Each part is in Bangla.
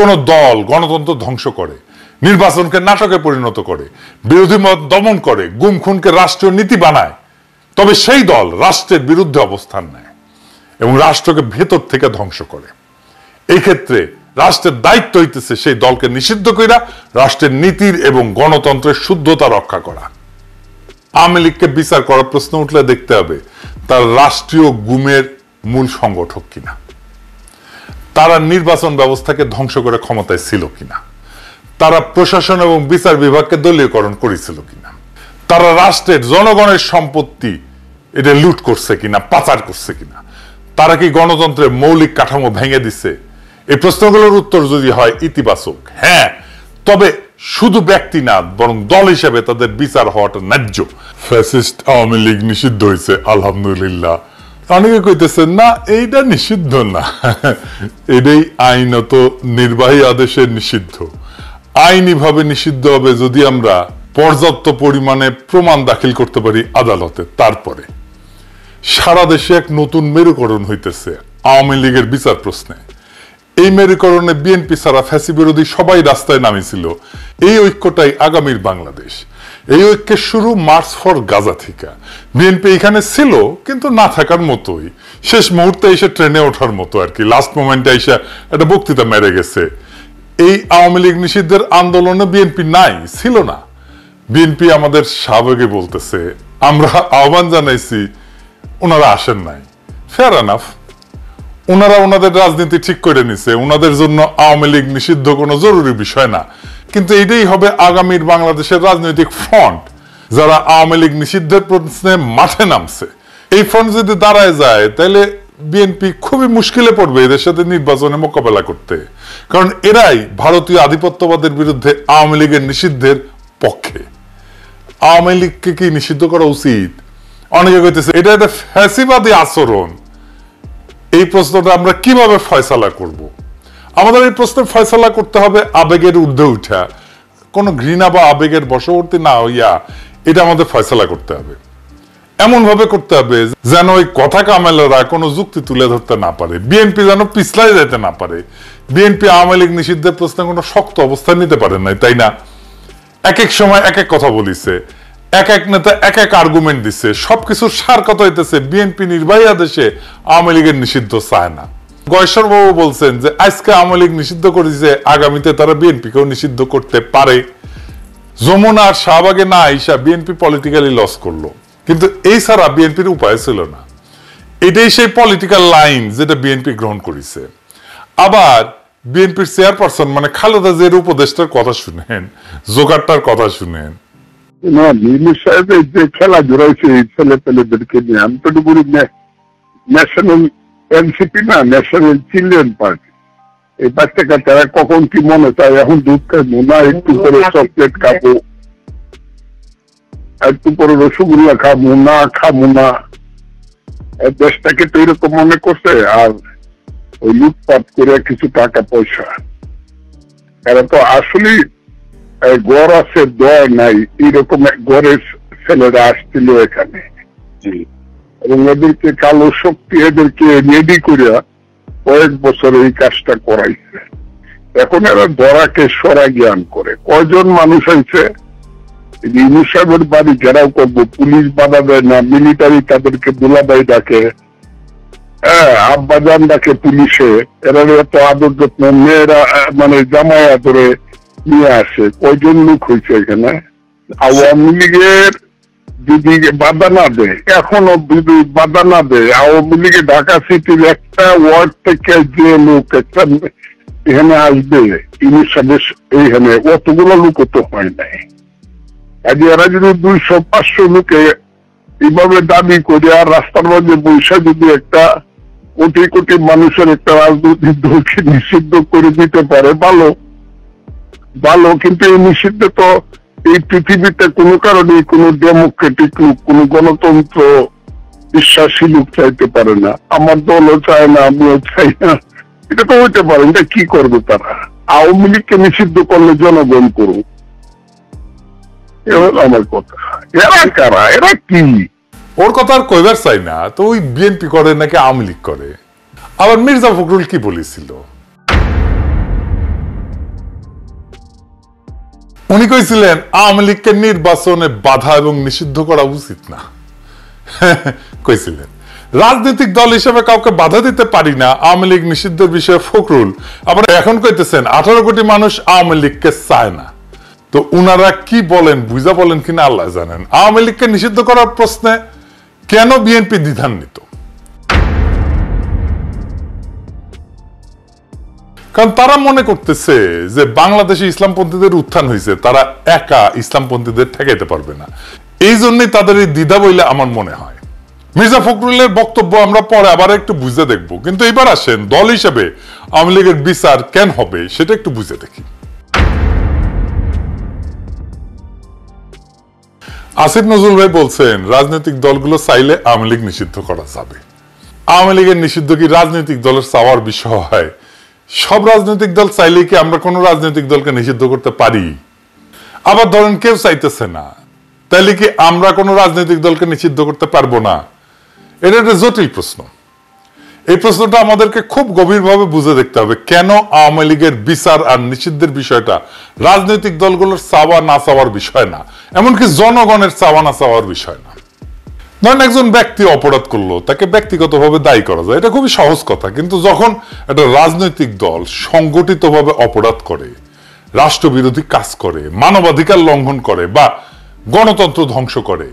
কোনো দল গণতন্ত্র ধ্বংস করে, নির্বাচনকে নাটকে পরিণত করে, বিরোধী মত দমন করে, গুম খুনকে রাষ্ট্রীয় নীতি বানায়, তবে সেই দল রাষ্ট্রের বিরুদ্ধে অবস্থান নেয় এবং রাষ্ট্রকে ভেতর থেকে ধ্বংস করে। এই ক্ষেত্রে রাষ্ট্রের দায়িত্ব হইতেছে সেই দলকে নিষিদ্ধ কইরা রাষ্ট্রের নীতির এবং গণতন্ত্রের শুদ্ধতা রক্ষা করা। আওয়ামী লীগকে বিচার করার প্রশ্ন উঠলে দেখতে হবে তার রাষ্ট্রীয় গুমের মূল সংগঠক কিনা, তারা নির্বাচন ব্যবস্থাকে ধ্বংস করে ক্ষমতায় ছিল কিনা, তারা প্রশাসন এবং বিচার বিভাগকে দলীয়করণ করেছিল কিনা, তারা রাষ্ট্রের জনগণের সম্পত্তি এটা লুট করছে কিনা, পাচার করছে কিনা, তারা কি গণতন্ত্রের মৌলিক কাঠামো ভেঙে দিচ্ছে। এই প্রশ্নগুলোর উত্তর যদি হয় ইতিবাচক, হ্যাঁ, তবে শুধু ব্যক্তি না বরং দল হিসেবে তাদের বিচার হওয়াটা ন্যায্য। ফ্যাসিস্ট আওয়ামী লীগ নিষিদ্ধ হয়েছে, আলহামদুলিল্লাহ। অনেকে কইতেছেন না এইটা নিষিদ্ধ না, এটাই আইনত নির্বাহী আদেশে নিষিদ্ধ। আইনিভাবে নিষিদ্ধ হবে যদি আমরা পর্যাপ্ত পরিমাণে প্রমাণ দাখিল করতে পারি আদালতে। তারপরে সারা দেশে এক নতুন মেরুকরণ হইতেছে আওয়ামী লীগের বিচার প্রশ্নে। এই মেরুকরণে বিএনপি ছাড়া ফ্যাসি বিরোধী সবাই রাস্তায় নামিছিল। এই ঐক্যটাই আগামীর বাংলাদেশ। এই ঐক্যের শুরু মার্চ ফর গাজা থেকে। বিএনপি এখানে ছিল কিন্তু না থাকার মতোই, শেষ মুহূর্তে এসে ট্রেনে ওঠার মতো আর কি, লাস্ট মোমেন্টে এসে একটা বক্তৃতা মেরে গেছে। এই আওয়ামী লীগ নিষিদ্ধের আন্দোলনে বিএনপি নাই, ছিল না। বিএনপি আমাদের স্বাভাবিক বলতেছে আমরা আহ্বান জানাইছি, ওনারা আসেন নাই, ফেয়ার এনাফ। ওনারা ওনাদের রাজনীতি ঠিক করে নিছে, ওনাদের জন্য আওয়ামী লীগ নিষিদ্ধ কোনো জরুরি বিষয় না। কিন্তু এটাই হবে আগামীর বাংলাদেশের রাজনৈতিক ফ্রন্ট, যারা আওয়ামী লীগ নিষিদ্ধের প্রশ্নে মাঠে নামছে। এই ফ্রন্ট যদি দাঁড়ায় যায় তাহলে বিএনপি খুবই মুশকিলে পড়বে এদের সাথে নির্বাচনে মোকাবেলা করতে, কারণ এরাই ভারতীয় আধিপত্যবাদের বিরুদ্ধে আওয়ামী লীগের নিষিদ্ধের পক্ষে। আওয়ামী লীগকে কি নিষিদ্ধ করা উচিত? অনেকে কইতেছে এটা একটা ফ্যাসিবাদী আচরণ। এই প্রশ্নটা আমরা কিভাবে ফয়সালা করব? আমাদের এই প্রশ্নের ফয়সালা করতে হবে আবেগের ঊর্ধ্বে উঠা, কোন ঘৃণা বা আবেগের বশবর্তী না হইয়া এটা আমাদের ফয়সালা করতে হবে। এমন ভাবে করতে হবে যেন ওই কথা কামেলেরা কোনো যুক্তি তুলে ধরতে না পারে, বিএনপি যেন পিছলাই যেতে না পারে। বিএনপি আওয়ামী লীগ নিষিদ্ধের প্রশ্নে কোনো শক্ত অবস্থান নিতে পারেন নাই, তাই না? এক এক সময় এক এক কথা বলিছে, এক এক নেতা এক এক আর্গুমেন্ট দিচ্ছে, সবকিছুর সার কথা হইতেছে বিএনপি নির্বাহী আদেশে আওয়ামী লীগের নিষিদ্ধ চায় না। গয়েশ্বর বাবু বলছেন যে আজকে আওয়ামী লীগ নিষিদ্ধ করেছে, আগামীতে তারা বিএনপিকেও নিষিদ্ধ করতে পারে। যমুনা আর শাহবাগে না আইসা বিএনপি পলিটিক্যালি লস করলো, কিন্তু এই ছাড়া বিএনপির উপায় ছিল না। এটাই সেই পলিটিক্যাল লাইন যেটা বিএনপি গ্রহণ করেছে। আবার বিএনপির চেয়ারপারসন মানে খালেদা জিয়ার উপদেষ্টার কথা শুনেন, জোগাড়টার কথা শুনেন। না, মিমি সাহেবের যে খেলাধুলা হয়েছে এই ছেলে পেলেদেরকে নিয়ে, আমি তো বলি ন্যাশনাল এনসিপি না, ন্যাশনাল চিলড্রেন পার্টি। এই বাচ্চা কাচ্চারা কখন কি মনে চায়, এখন দুধ খাবো না, একটু পরে চকলেট খাবো, একটু পরে রসগোল্লা খাবো না, খাবো না, দেশটাকে তো এরকম মনে করছে। আর ওই লুটপাট করে কিছু টাকা পয়সা, এরা তো আসলে গড় আছে দয় নাই, এইরকম গড়ের ছেলেরা আসছিল এখানে, এবং এদেরকে কালো শক্তি এদেরকে রেডি করিয়া কয়েক বছর এই কাজটা করাইছে। এখন এরা ধরাকে সরা জ্ঞান করে। কয়জন মানুষ হয়েছে ইউনূস সাহেবের বাড়ি ঘেরাও করবো, পুলিশ বাধা দেয় না, মিলিটারি তাদেরকে দুলাভাই ডাকে, হ্যাঁ আব্বাজান ডাকে পুলিশে, এরা এত আদর যত্ন, মেয়েরা মানে জামাই আদরে নিয়ে আসে। কয়জন লোক হয়েছে এখানে? আওয়ামী লীগের যদি বাধা না দেয়, এখনো যদি বাধা না দেয়, আওয়ামী লীগের ঢাকা সিটির একটা ওয়ার্ড থেকে যে লোক একটা এখানে আসবে ইউনূস সাহেবের এইখানে, অতগুলো লোক তো হয় নাই। কাজে এরা যদি 200-500 লোকে এইভাবে দাবি করে আর রাস্তার মধ্যে বৈশা যদি একটা কোটি কোটি মানুষের একটা রাজনৈতিক দলকে নিষিদ্ধ করে দিতে পারে, ভালো ভালো। কিন্তু এই নিষিদ্ধ তো এই পৃথিবীতে কোনো কারণে কোনো ডেমোক্রেটিক লোক, কোনো গণতন্ত্র বিশ্বাসী লোক চাইতে পারে না। আমার দলও চায় না, আমিও চাই না। এটা তো হইতে পারে, এটা কি করবে তারা? আওয়ামী লীগকে নিষিদ্ধ করলে জনগণ করুক, আমার কথা। এরা কারা, এরা কি? ওর কথা আর কইবার চাই না। তো ওই বিএনপি করে নাকি আওয়ামী লীগ করে? আবার মির্জা ফখরুল কি বলেছিল? উনি কইছিলেন আওয়ামী লীগকে নির্বাচনে বাধা এবং নিষিদ্ধ করা উচিত না। কইছিলেন রাজনৈতিক দল হিসেবে কাউকে বাধা দিতে পারি না, আওয়ামী লীগ নিষিদ্ধের বিষয়ে ফখরুল আবার এখন কইতেছেন 18 কোটি মানুষ আওয়ামী লীগকে চায় না। তো উনারা কি বলেন বুঝা বলেন কিনা আল্লাহ জানেন। আওয়ামী লীগকে নিষিদ্ধ করার প্রশ্নে কেন বিএনপি দ্বিধান্বিত? কারণ তারা মনে করতেছে যে বাংলাদেশে ইসলামপন্থীদের উত্থান হয়েছে, তারা একা ইসলামপন্থীদের ঠেকাইতে পারবে না। এই জন্যই তাদের এই দ্বিধা বইলে আমার মনে হয়। মির্জা ফখরুলের বক্তব্য আমরা পরে আবার একটু বুঝে দেখবো, কিন্তু এবার আসেন দল হিসেবে আওয়ামী লীগের বিচার কেন হবে সেটা একটু বুঝে দেখি। আসিফ নজরুল ভাই বলছেন রাজনৈতিক দলগুলো চাইলে আওয়ামী লীগ নিষিদ্ধ করা যাবে। আওয়ামী লীগের নিষিদ্ধ কি রাজনৈতিক দলের চাওয়ার বিষয় হয়? সব রাজনৈতিক দল চাইলে কি আমরা কোন রাজনৈতিক দলকে নিষিদ্ধ করতে পারি? আবার ধরেন কেউ চাইতেছে না, তাইলে কি আমরা কোন রাজনৈতিক দলকে নিষিদ্ধ করতে পারবো না? এটা একটা জটিল প্রশ্ন। এই প্রশ্নটা আমাদেরকে খুব গভীরভাবে বুঝে দেখতে হবে কেন আওয়ামী লীগের বিচার আর নিষিদ্ধের বিষয়টা রাজনৈতিক দলগুলোর চাওয়া না চাওয়ার বিষয় না, এমনকি জনগণের চাওয়া না চাওয়ার বিষয় না। ধরেন একজন ব্যক্তি অপরাধ করলো, তাকে ব্যক্তিগতভাবে দায়ী করা যায়, এটা খুবই সহজ কথা। কিন্তু যখন একটা রাজনৈতিক দল সংগঠিতভাবে অপরাধ করে, রাষ্ট্রবিরোধী কাজ করে, মানবাধিকার লঙ্ঘন করে বা গণতন্ত্র ধ্বংস করে,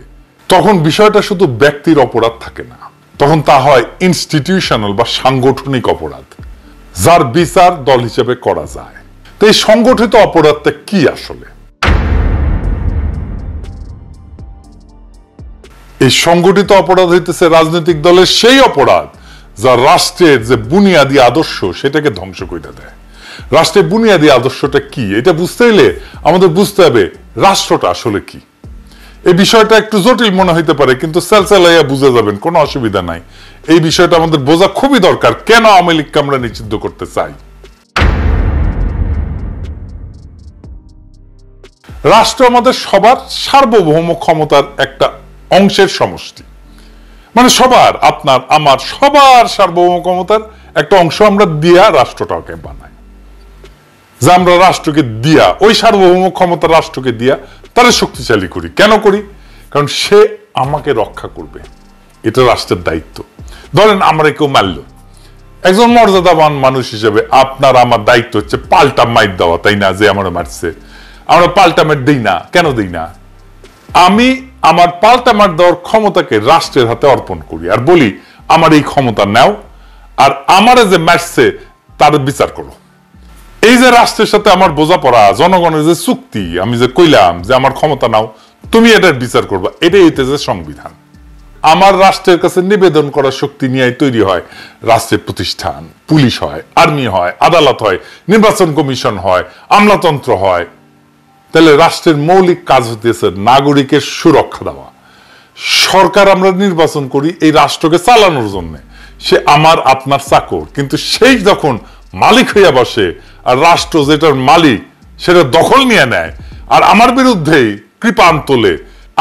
তখন বিষয়টা শুধু ব্যক্তির অপরাধ থাকে না, তখন তা হয় ইনস্টিটিউশনাল বা সাংগঠনিক অপরাধ, যার বিচার দল হিসেবে করা যায়। তো এই সংগঠিত অপরাধটা কি আসলে? এই সংগঠিত অপরাধ হইতেছে রাজনৈতিক দলের সেই অপরাধ যা রাষ্ট্রের যে বুনিয়াদী আদর্শ সেটাকে ধ্বংস করে দেয়। রাষ্ট্রের বুনিয়াদী আদর্শটা কি এটা বুঝতে হলে আমাদের বুঝতে হবে রাষ্ট্রটা আসলে কি। এই বিষয়টা একটু জটিল মনে হইতে পারে, কিন্তু সেলসেলাইয়া বুঝে যাবেন, কোনো অসুবিধা নাই। এই বিষয়টা আমাদের বোঝা খুবই দরকার, কেন আওয়ামী লীগকে আমরা নিষিদ্ধ করতে চাই। রাষ্ট্র আমাদের সবার সার্বভৌম ক্ষমতার একটা অংশের সমষ্টি, মানে সবার, আপনার আমার সবার সার্বভৌম ক্ষমতার একটা অংশ আমরা দিয়া রাষ্ট্রটাকে বানাই। যে আমরা রাষ্ট্রকে দিয়া, ওই সার্বভৌম ক্ষমতা রাষ্ট্রকে দিয়া তারা শক্তিশালী করি। কেন করি? কারণ সে আমাকে রক্ষা করবে, এটা রাষ্ট্রের দায়িত্ব। ধরেন আমরা কেউ মারল, একজন মর্যাদাবান মানুষ হিসেবে আপনার আমার দায়িত্ব হচ্ছে পাল্টা মাইর দেওয়া, তাই না? যে আমার মারছে, আমরা পাল্টা মার দিই না। কেন দিই না? আমি আমার পাল্টা মার দেওয়ার ক্ষমতাকে রাষ্ট্রের হাতে অর্পণ করি আর বলি আমার এই ক্ষমতা নাও, আর আমারে যে মারছে তার বিচার করো। এই যে রাষ্ট্রের সাথে আমার বোঝাপড়া, জনগণের যে চুক্তি, আমি যে কইলাম যে আমার ক্ষমতা নাও, তুমি এটার বিচার করবা, এটাই হইতেছে সংবিধান। আমার রাষ্ট্রের কাছে নিবেদন করার শক্তি নিয়ে তৈরি হয় রাষ্ট্রের প্রতিষ্ঠান, পুলিশ হয়, আর্মি হয়, আদালত হয়, নির্বাচন কমিশন হয়, আমলাতন্ত্র হয়। তাহলে রাষ্ট্রের মৌলিক কাজ হতেছে নাগরিকের সুরক্ষা দেওয়া। সরকার আমরা নির্বাচন করি এই রাষ্ট্রকে চালানোর জন্য, সে আমার আপনার চাকর, কিন্তু সেই যখন মালিক হইয়া বসে আর রাষ্ট্র যেটার মালিক সেটা দখল নিয়ে নেয় আর আমার বিরুদ্ধেই কৃপান তোলে,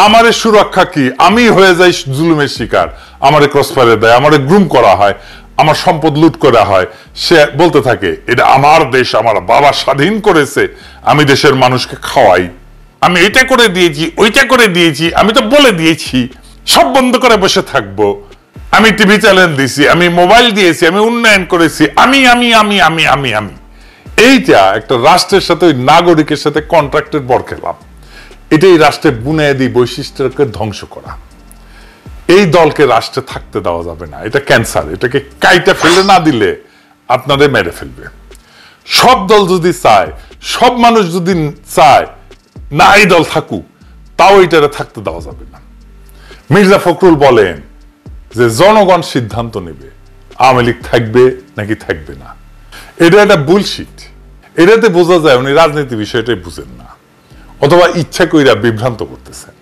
আমারে সুরক্ষা কি? আমি হয়ে যাই জুলুমের শিকার, আমারে ক্রসফায়ারে দেয়, আমারে গ্রুম করা হয়, আমার সম্পদ লুট করা হয়। সে বলতে থাকে এটা আমার দেশ, আমার বাবা স্বাধীন করেছে, আমি দেশের মানুষকে খাওয়াই, আমি এটা করে দিয়েছি, ওইটা করে দিয়েছি, আমি তো বলে দিয়েছি সব বন্ধ করে বসে থাকবো, আমি টিভি চ্যানেল দিয়েছি, আমি মোবাইল দিয়েছি, আমি উন্নয়ন করেছি, আমি আমি আমি আমি আমি আমি এইটা একটা রাষ্ট্রের সাথে, ওই নাগরিকের সাথে কন্ট্রাক্টের বরখেলাপ। এটাই রাষ্ট্রের বুনিয়াদী বৈশিষ্ট্যকে ধ্বংস করা। এই দলকে রাষ্ট্রে থাকতে দেওয়া যাবে না, এটা ক্যান্সার। এটাকে কাইটা ফেলে না দিলে আপনাদের মেরে ফেলবে। সব দল যদি চায়, সব মানুষ যদি চায় না এই দল থাকুক, তাও এটারে থাকতে দেওয়া যাবে না। মির্জা ফখরুল বলেন যে জনগণ সিদ্ধান্ত নেবে আওয়ামী লীগ থাকবে নাকি থাকবে না। এটা একটা বুলশিট। এটাতে বোঝা যায় উনি রাজনীতি বিষয়টাই বুঝেন না, অথবা ইচ্ছা কইরা বিভ্রান্ত করতেছেন।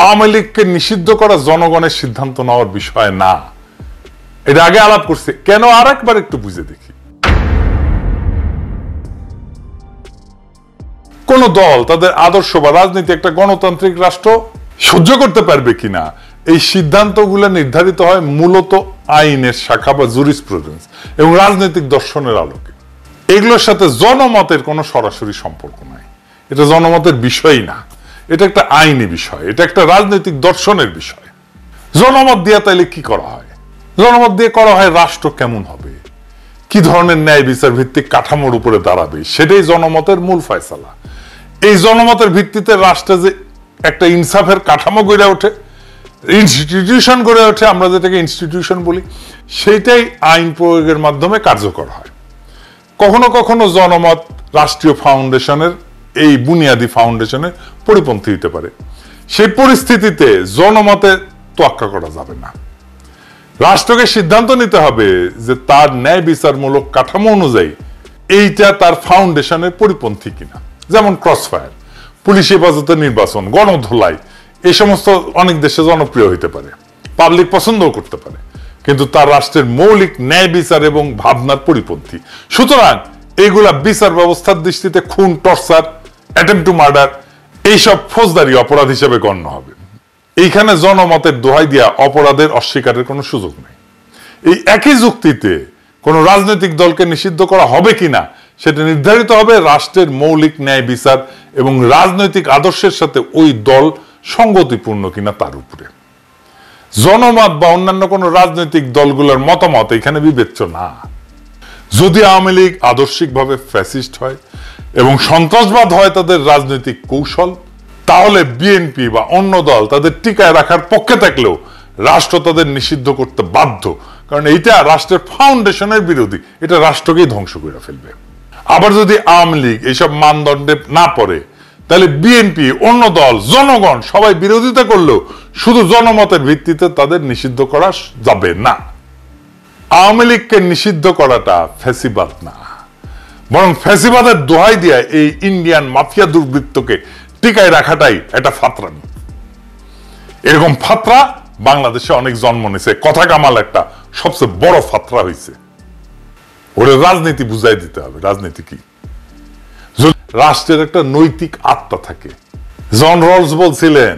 আওয়ামী লীগকে নিষিদ্ধ করা জনগণের সিদ্ধান্ত নেওয়ার বিষয় না, এটা আগে আলাপ করছে। কেন? আর একবার একটু বুঝে দেখি। কোন দল তাদের আদর্শ বা রাজনীতি একটা গণতান্ত্রিক রাষ্ট্র সহ্য করতে পারবে কিনা, এই সিদ্ধান্তগুলো নির্ধারিত হয় মূলত আইনের শাখা বা জুরিসপ্রুডেন্স এবং রাজনৈতিক দর্শনের আলোকে। এগুলোর সাথে জনমতের কোনো সরাসরি সম্পর্ক নাই। এটা জনমতের বিষয় না, এটা একটা আইনি বিষয়, এটা একটা রাজনৈতিক দর্শনের বিষয়। জনমত দিয়ে তাইলে কি করা হয়? জনমত দিয়ে করা হয় রাষ্ট্র কেমন হবে, কি ধরনের ন্যায় বিচার ভিত্তিক কাঠামোর উপরে দাঁড়াবে, সেটাই জনমতের মূল ফয়সালা। এই জনমতের ভিত্তিতে রাষ্ট্রে যে একটা ইনসাফের কাঠামো গড়ে ওঠে, ইনস্টিটিউশন গড়ে ওঠে, আমরা যেটাকে ইনস্টিটিউশন বলি, সেটাই আইন প্রয়োগের মাধ্যমে কার্যকর হয়। কখনো কখনো জনমত রাষ্ট্রীয় ফাউন্ডেশনের, এই বুনিয়াদী ফাউন্ডেশনের পরিপন্থী হতে পারে। সেই পরিস্থিতিতে জনমতে তোয়াক্কা করা যাবে না। রাষ্ট্রকে সিদ্ধান্ত নিতে হবে যে তার ন্যায় বিচারমূলক কাঠামো অনুযায়ী এইটা তার ফাউন্ডেশনের পরিপন্থী কিনা। যেমন ক্রসফায়ার, পুলিশ হেফাজতে নির্বাচন, গণধোলাই, এই সমস্ত অনেক দেশে জনপ্রিয় হইতে পারে, পাবলিক পছন্দও করতে পারে, কিন্তু তার রাষ্ট্রের মৌলিক ন্যায় বিচার এবং ভাবনার পরিপন্থী। সুতরাং এইগুলা বিচার ব্যবস্থার দৃষ্টিতে খুন, টর্চার, অ্যাটেম্প টু মার্ডার, এইসব ফৌজদারি অপরাধ হিসেবে গণ্য হবে। এইখানে জনমতের দোহাই দিয়া অপরাধের অস্বীকারের কোনো সুযোগ নেই। এই একই যুক্তিতে কোন রাজনৈতিক দলকে নিষিদ্ধ করা হবে কিনা সেটা নির্ধারিত হবে রাষ্ট্রের মৌলিক ন্যায় বিচার এবং রাজনৈতিক আদর্শের সাথে ওই দল সঙ্গতিপূর্ণ কিনা তার উপরে। জনমত বা অন্যান্য কোন রাজনৈতিক দলগুলোর মতামত এখানে বিবেচ্য না। যদি আওয়ামী লীগ আদর্শিকভাবে ফ্যাসিস্ট হয় এবং সন্ত্রাসবাদ হয় তাদের রাজনৈতিক কৌশল, তাহলে বিএনপি বা অন্য দল তাদের টিকায় রাখার পক্ষে থাকলেও রাষ্ট্র তাদের নিষিদ্ধ করতে বাধ্য, কারণ এইটা রাষ্ট্রের ফাউন্ডেশনের বিরোধী, এটা রাষ্ট্রকেই ধ্বংস করে ফেলবে। আবার যদি আওয়ামী লীগ এইসব মানদণ্ডে না পড়ে, তাহলে বিএনপি, অন্য দল, জনগণ সবাই বিরোধিতা করলেও শুধু জনমতের ভিত্তিতে তাদের নিষিদ্ধ করা যাবে না। আওয়ামী লীগকে নিষিদ্ধ করাটা ফ্যাসিবাদ না, বরং ফ্যাসিবাদের দোহাই দিয়ে এই ইন্ডিয়ান মাফিয়া দুর্বৃত্তকে টিকায় রাখাটাই একটা ফাতরামি। এরকম ফাতরা বাংলাদেশে অনেক জন্ম নিয়েছে। কথা কামাল একটা সবচেয়ে বড় ফাতরা হয়েছে। ওরে রাজনীতি বুঝাই দিতে হবে। রাজনীতি কি? রাষ্ট্রের একটা নৈতিক আত্মা থাকে। জন রলস বলছিলেন,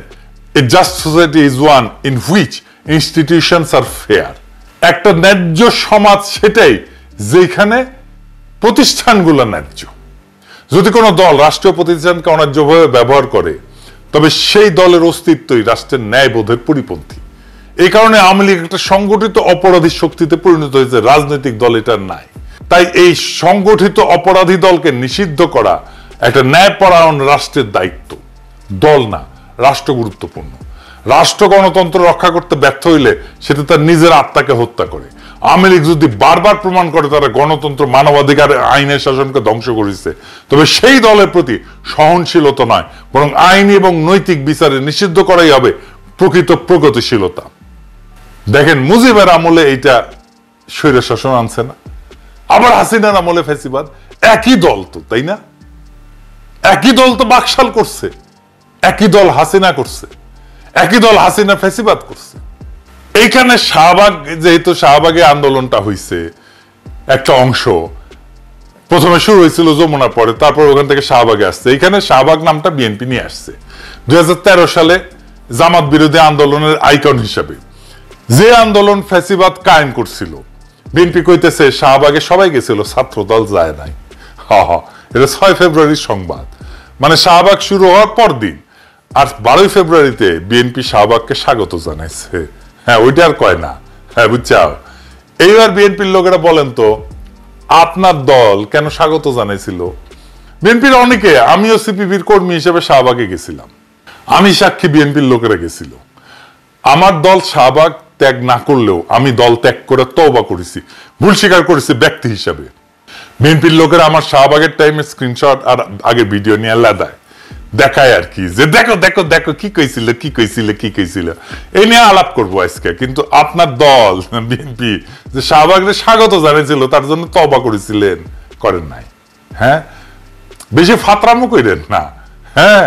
a just society is one in which institutions are fair. একটা ন্যায্য সমাজ সেটাই যেখানে প্রতিষ্ঠানগুলো ন্যায্য। যদি কোনো দল রাষ্ট্রীয় প্রতিষ্ঠানকে অন্যায্যভাবে ব্যবহার করে, তবে সেই দলের অস্তিত্বই রাষ্ট্রের ন্যায়বোধের পরিপন্থী। এই কারণে আওয়ামী লীগ একটা সংগঠিত অপরাধী শক্তিতে পরিণত হয়েছে, রাজনৈতিক দল এটা নাই। তাই এই সংগঠিত অপরাধী দলকে নিষিদ্ধ করা একটা ন্যায়পরায়ণ রাষ্ট্রের দায়িত্ব, দল না। রাষ্ট্র গুরুত্বপূর্ণ। রাষ্ট্র গণতন্ত্র রক্ষা করতে ব্যর্থ হইলে সেটা তার নিজের আত্মাকে হত্যা করে। আওয়ামী লীগ যদি বারবার প্রমাণ করে তারা গণতন্ত্র, মানবাধিকার, আইনের শাসনকে ধ্বংস করেছে, তবে সেই দলের প্রতি সহনশীলতা নয়, বরং আইনি এবং নৈতিক বিচারে নিষিদ্ধ করাই হবে প্রকৃত প্রগতিশীলতা। দেখেন, মুজিবের আমলে এইটা স্বৈর শাসন আনছে না, আবার হাসিনার আমলে ফ্যাসিবাদ। একই দল তো, তাই না? একই দল তো বাকশাল করছে, একই দল হাসিনা করছে, একই দল হাসিনা ফ্যাসিবাদ করছে। এইখানে শাহবাগ, যেহেতু শাহবাগে আন্দোলনটা হয়েছে, একটা অংশ প্রথমে শুরু হয়েছিল যমুনার পরে, তারপর ওখান থেকে শাহবাগে আসছে। এইখানে শাহবাগ নামটা বিএনপি নিয়ে আসছে 2013 সালে জামাত বিরোধী আন্দোলনের আইকন হিসাবে। যে আন্দোলন ফ্যাসিবাদ কায়েম করছিল, বিএনপি কইতেছে শাহবাগে সবাই গেছিল, ছাত্র দল যায় নাই। এটা 6 ফেব্রুয়ারির সংবাদ, মানে শাহবাগ শুরু হওয়ার পর দিন। আর 12 ফেব্রুয়ারিতে বিএনপি শাহবাগকে স্বাগত জানাইছে। হ্যাঁ, ওইটা আর কয় না। হ্যাঁ, বুঝছাও। এইবার বিএনপির লোকেরা বলেন তো, আপনার দল কেন স্বাগত জানাইছিল? বিএনপির অনেকে, আমিও সিপিবির কর্মী হিসেবে শাহবাগে গেছিলাম, আমি সাক্ষী, বিএনপির লোকেরা গেছিল। আমার দল শাহবাগ ত্যাগ না করলেও আমি দল ত্যাগ করে তওবা করেছি, ভুল স্বীকার করেছি ব্যক্তি হিসাবে। বিএনপির লোকেরা আমার শাহবাগের টাইমে স্ক্রিনশট আর আগে ভিডিও নিয়ে লাদায়, দেখায় আর কি, যে দেখো দেখো দেখো কি কইছিল কি কইছিল কি কইছিল। এই নিয়ে আলাপ করবো আজকে। কিন্তু আপনার দল বিএনপি যে শাহবাগের স্বাগত জানিয়েছিল, তার জন্য তওবা করেছিলেন, করেন নাই। হ্যাঁ, বেশি ফাতরামো করেন না। হ্যাঁ,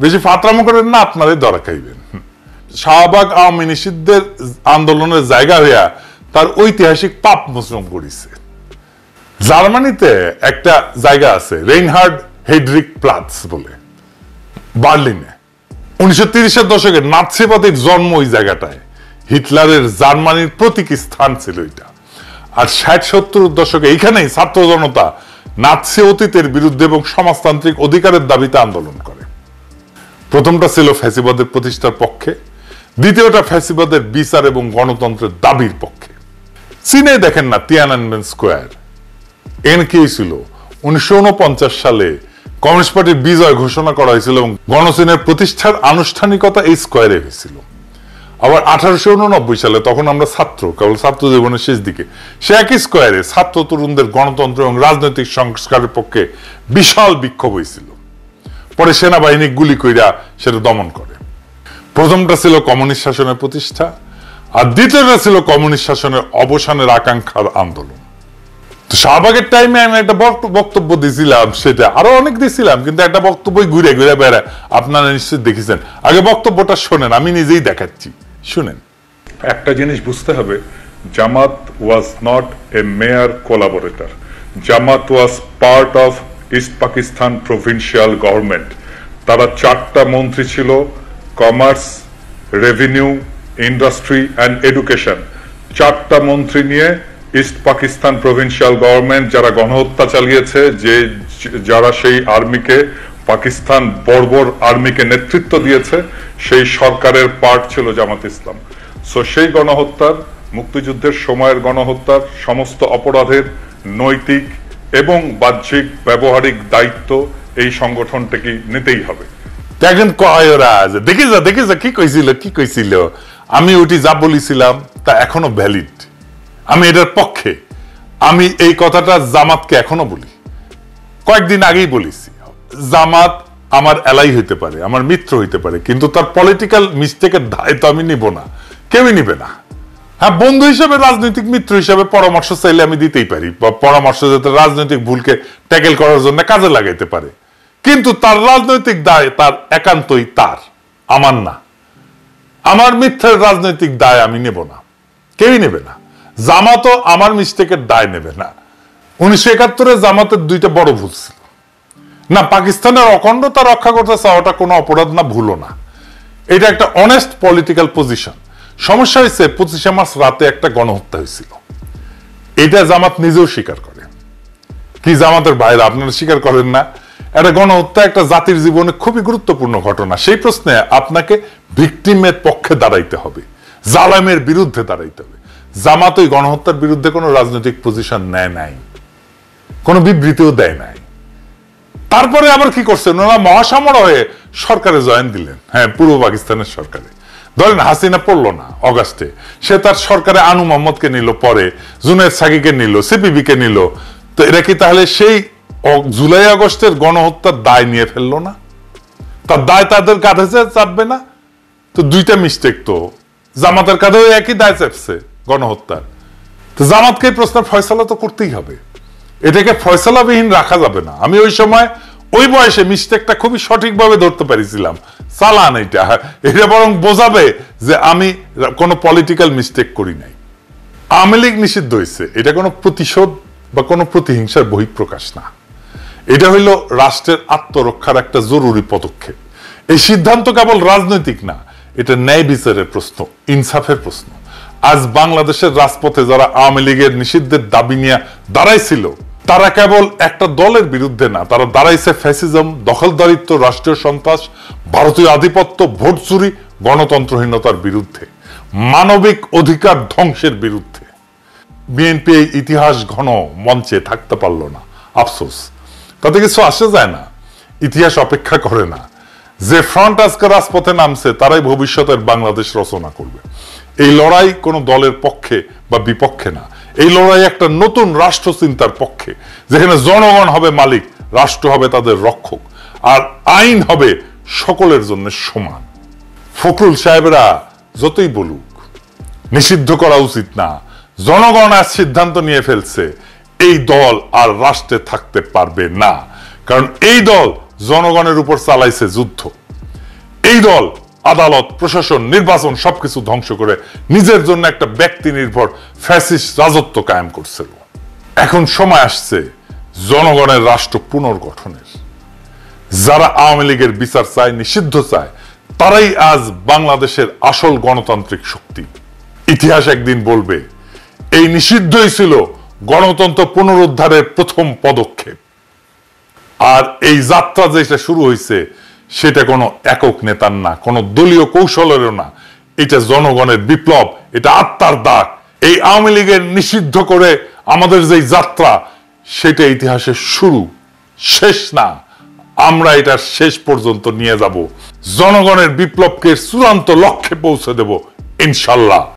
বেশি ফাতরামো করেন না, আপনারই ধরা খাইবেন। শাহবাগ আওয়ামী নিষিদ্ধের আন্দোলনের জায়গা হইয়া তার ঐতিহাসিক পাপ মোচন করেছে। জার্মানিতে একটা জায়গা আছে, রেইনহার্ড হেডরিক প্লাটস বলে, বার্লিনে। 1930-এর দশকে নাৎসিবাদের জন্ম ওই জায়গাটায়। হিটলারের জার্মানির প্রতীকী স্থান ছিল এটা। আর 60-70 দশকে এইখানেই ছাত্র জনতা নাৎসি অতীতের বিরুদ্ধে এবং সমাজতান্ত্রিক অধিকারের দাবিতে আন্দোলন করে। প্রথমটা ছিল ফ্যাসিবাদের প্রতিষ্ঠার পক্ষে, দ্বিতীয়টা ফ্যাসিবাদের বিচার এবং গণতন্ত্রের দাবির পক্ষে। চীনে দেখেন না তিয়ানানমেন স্কোয়ার, এর কি ছিল 1949 সালে কমিউনিস্ট পার্টির বিজয় ঘোষণা করা হয়েছিল এবং গণচীনের প্রতিষ্ঠার আনুষ্ঠানিকতা এই স্কোয়ারে হয়েছিল। আবার 1889 সালে, তখন আমরা ছাত্র, কেবল ছাত্র জীবনের শেষ দিকে, সে একই স্কোয়ারে ছাত্র তরুণদের গণতন্ত্র এবং রাজনৈতিক সংস্কারের পক্ষে বিশাল বিক্ষোভ হয়েছিল। পরে সেনাবাহিনী গুলি কইরা সেটা দমন করে। প্রথমটা ছিল কমিউনিস্ট শাসনের প্রতিষ্ঠা, আর দ্বিতীয়টা ছিল কমিউনিস্ট শাসনের অবসানের আকাঙ্ক্ষার আন্দোলন। তো শাহবাগের টাইমে আমি একটা বক্তব্য দিয়েছিলাম, সেটা আরো অনেক দিয়েছিলাম, কিন্তু একটা বক্তব্যই ঘুরে ঘুরে বেড়ায়, আপনারা নিশ্চয়ই দেখেছেন। আগে বক্তব্যটা শোনেন, আমি নিজেই দেখাচ্ছি, শুনেন। একটা জিনিস বুঝতে হবে, Jamaat was not a mere collaborator, Jamaat was part of East Pakistan provincial government. তারা 4টা মন্ত্রী ছিল, commerce, revenue, industry and education. 4টা মন্ত্রী নিয়ে ইস্ট পাকিস্তান প্রভিন্সিয়াল গভর্নমেন্ট যারা গণহত্যা চালিয়েছে, যারা সেই আর্মিকে, পাকিস্তান বর্বর আর্মিকে নেতৃত্ব দিয়েছে, সেই সরকারের পার্ট ছিল জামাত ইসলাম। সো সেই গণহত্যার, মুক্তিযুদ্ধের সময়ের গণহত্যার সমস্ত অপরাধের নৈতিক এবং বাহ্যিক ব্যবহারিক দায়িত্ব এই সংগঠনটাকে নিতেই হবে। দেখেন কয় ওরা, দেখে যা কি কইছিল, আমি ওটি যা বলেছিলাম তা এখনো ভ্যালিড, আমি এটার পক্ষে। আমি এই কথাটা জামাতকে এখনো বলি, কয়েকদিন আগেই বলেছি। জামাত আমার এলাই হইতে পারে, আমার মিত্র হইতে পারে, কিন্তু তার পলিটিক্যাল মিস্টেকের দায় তো আমি নিব না, কেউই নিবে না। হ্যাঁ, বন্ধু হিসেবে, রাজনৈতিক মিত্র হিসেবে পরামর্শ চাইলে আমি দিতেই পারি, বা পরামর্শ যাতে রাজনৈতিক ভুলকে ট্যাকেল করার জন্য কাজে লাগাইতে পারে, কিন্তু তার রাজনৈতিক দায় তার একান্তই তার, আমার না। আমার মিথ্যার রাজনৈতিক দায় আমি নেব না, কেউই নেবে না। জামাতও আমার মিস্টেকের দায় নেবে না। 1971-এ জামাতের 2টা বড় ভুল ছিল। না, পাকিস্তানের অখণ্ডতা রক্ষা করতে চাওয়াটা কোনো অপরাধ না, ভুলও না, এটা একটা অনেস্ট পলিটিক্যাল পজিশন। সমস্যা হয়েছে 25 মার্চ রাতে একটা গণহত্যা হয়েছিল, এটা জামাত নিজেও স্বীকার করে। কি জামাতের ভাইরা, আপনারা স্বীকার করেন না? একটা গণহত্যা একটা জাতির জীবনে খুবই গুরুত্বপূর্ণ ঘটনা। সেই প্রশ্নে আপনাকে ভিকটিমের পক্ষে দাঁড়াইতে হবে, জালেমের বিরুদ্ধে দাঁড়াইতে হবে। জামাত ওই গণহত্যার বিরুদ্ধে কোনো রাজনৈতিক পজিশন নেয় নাই, কোনো বিবৃতিও দেয় নাই। তারপরে আবার কি করছেন, ওনারা মহাসামর হয়ে সরকারে জয়েন দিলেন। হ্যাঁ, পূর্ব পাকিস্তানের সরকারে। ধরেন হাসিনা পড়লো না অগাস্টে, সে তার সরকারে আনু মোহাম্মদকে নিল, পরে জুনায়েদ সাকিকে নিল, সিপিবি কে নিল। তো এরা কি তাহলে সেই জুলাই আগস্টের গণহত্যার দায় নিয়ে ফেললো না? তার দায় তাদের কাঁধে চাপবে না? তো 2টা মিস্টেক তো জামাতের কাঁধেও একই দায় চাপছে গণহত্যার। তো জামাতকে এই প্রশ্নের ফয়সালা তো করতেই হবে, এটাকে ফয়সালাবিহীন রাখা যাবে না। আমি ওই সময় ওই বয়সে মিস্টেকটা খুবই সঠিকভাবে ধরতে পারিছিলাম। চালান এটা বরং বোঝাবে যে আমি কোনো পলিটিক্যাল মিস্টেক করি নাই। আওয়ামী লীগ নিষিদ্ধ হয়েছে, এটা কোনো প্রতিশোধ বা কোনো প্রতিহিংসার বহিঃপ্রকাশ না, এটা হইল রাষ্ট্রের আত্মরক্ষার একটা জরুরি পদক্ষেপ। এই সিদ্ধান্ত কেবল রাজনৈতিক না, এটা ন্যায় বিচারের প্রশ্ন, ইনসাফের প্রশ্ন। আজ বাংলাদেশের রাজপথে যারা আওয়ামী লীগের নিষিদ্ধের দাবি নিয়ে দাঁড়াইছিল, তারা কেবল একটা দলের বিরুদ্ধে না, তারা দাঁড়াইছে ফ্যাসিজম, দখলদারিত্ব, রাষ্ট্রীয় সন্ত্রাস, ভারতীয় আধিপত্য, ভোট চুরি, গণতন্ত্রহীনতার বিরুদ্ধে, মানবিক অধিকার ধ্বংসের বিরুদ্ধে। বিএনপি এই ইতিহাস ঘন মঞ্চে থাকতে পারল না, আফসোস। তাতে কিছু আসে যায় না, ইতিহাস অপেক্ষা করে না। যে ফ্রন্ট আজকে রাজপথে নামছে তারাই ভবিষ্যতের বাংলাদেশ রচনা করবে। এই লড়াই কোনো দলের পক্ষে বা বিপক্ষে না, এই লড়াই একটা নতুন রাষ্ট্র চিন্তার পক্ষে, যেখানে জনগণ হবে মালিক, রাষ্ট্র হবে তাদের রক্ষক, আর আইন হবে সকলের জন্য সমান। ফখরুল সাহেবরা যতই বলুক নিষিদ্ধ করা উচিত না, জনগণ আজ সিদ্ধান্ত নিয়ে ফেলছে, এই দল আর রাষ্ট্রে থাকতে পারবে না। কারণ এই দল জনগণের উপর চালাইছে যুদ্ধ। এই দল আদালত, প্রশাসন, নির্বাচন সবকিছু ধ্বংস করে নিজের জন্য একটা ব্যক্তি নির্ভর ফ্যাসিস্ট রাজত্ব কায়েম করছিল। এখন সময় আসছে জনগণের রাষ্ট্র পুনর্গঠনের। যারা আওয়ামী লীগের বিচার চায়, নিষিদ্ধ চায়, তারাই আজ বাংলাদেশের আসল গণতান্ত্রিক শক্তি। ইতিহাস একদিন বলবে এই নিষিদ্ধই ছিল গণতন্ত্র পুনরুদ্ধারের প্রথম পদক্ষেপ। আর এই যাত্রা যেটা শুরু হয়েছে সেটা কোনো একক নেতার না, কোনো দলীয় কৌশলেরও না, এটা জনগণের বিপ্লব, এটা আত্মার দাগ। এই আওয়ামী লীগের নিষিদ্ধ করে আমাদের যে যাত্রা, সেটা ইতিহাসের শুরু, শেষ না। আমরা এটা শেষ পর্যন্ত নিয়ে যাব, জনগণের বিপ্লবকে চূড়ান্ত লক্ষ্যে পৌঁছে দেব ইনশাল্লাহ।